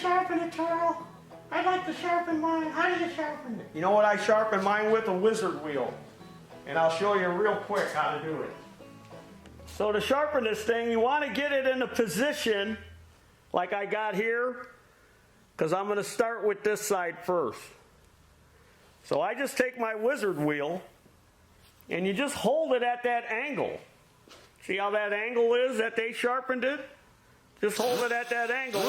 sharpen it, Taryl? I'd like to sharpen mine. How do you sharpen it? You know what I sharpen mine with? A wizard wheel. And I'll show you real quick how to do it. So to sharpen this thing, you want to get it in a position like I got here, because I'm going to start with this side first. So I just take my wizard wheel and you just hold it at that angle. See how that angle is that they sharpened it? Just hold it at that angle.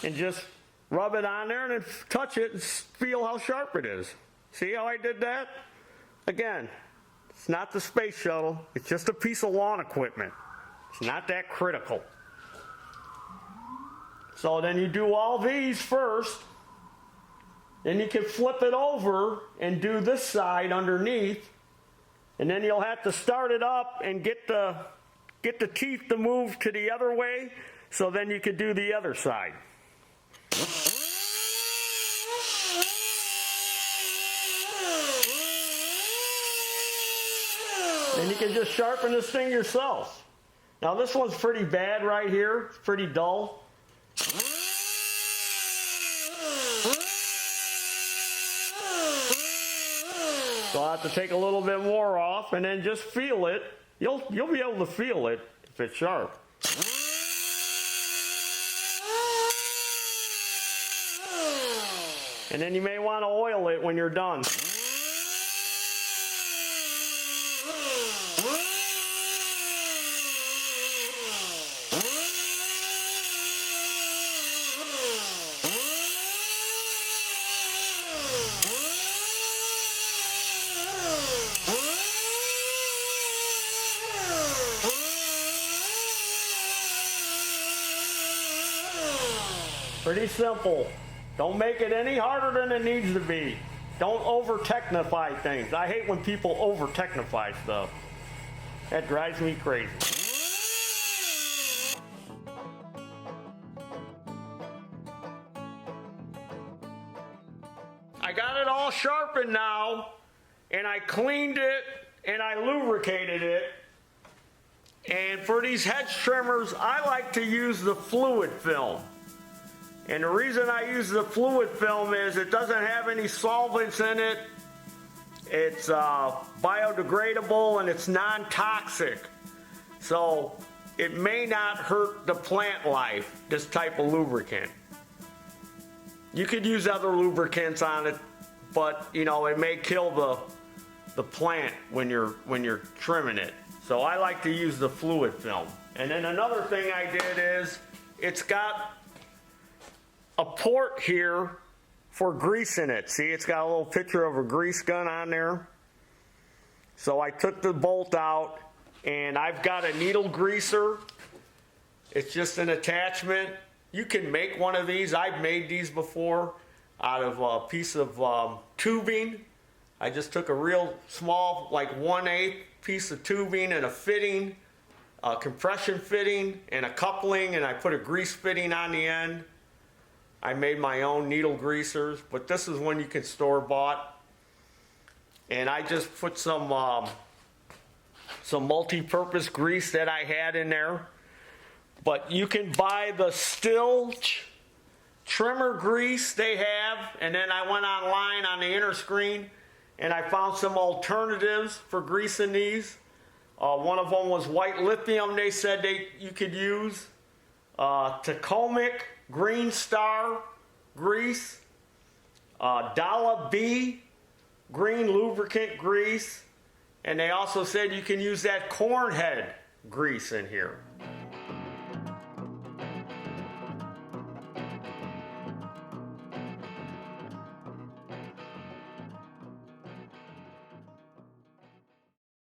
And just rub it on there and then touch it and feel how sharp it is. See how I did that? Again, it's not the space shuttle. It's just a piece of lawn equipment. It's not that critical. So then you do all these first. Then you can flip it over and do this side underneath. And then you'll have to start it up and get the teeth to move to the other way, so then you can do the other side. And you can just sharpen this thing yourself. Now this one's pretty bad right here. It's pretty dull. So I'll have to take a little bit more off and then just feel it. You'll be able to feel it if it's sharp. And then you may want to oil it when you're done. Pretty simple. Don't make it any harder than it needs to be. Don't over-technify things. I hate when people over-technify stuff. That drives me crazy. I got it all sharpened now, and I cleaned it, and I lubricated it. And for these hedge trimmers, I like to use the fluid film. And the reason I use the fluid film is it doesn't have any solvents in it. It's biodegradable and it's non-toxic. So it may not hurt the plant life, this type of lubricant. You could use other lubricants on it, but you know, it may kill the plant when you're trimming it. So I like to use the fluid film. And then another thing I did is it's got a port here for grease in it. See, it's got a little picture of a grease gun on there. So I took the bolt out and I've got a needle greaser. It's just an attachment. You can make one of these. I've made these before out of a piece of tubing. I just took a real small, like 1/8 piece of tubing and a fitting, a compression fitting and a coupling, and I put a grease fitting on the end. I made my own needle greasers, but this is one you can store bought. And I just put some multi-purpose grease that I had in there. But you can buy the still trimmer grease they have, and then I went online on the inner screen and I found some alternatives for greasing these. One of them was white lithium. They said you could use Taconic Green Star grease, Dollar B green lubricant grease, and they also said you can use that corn head grease in here.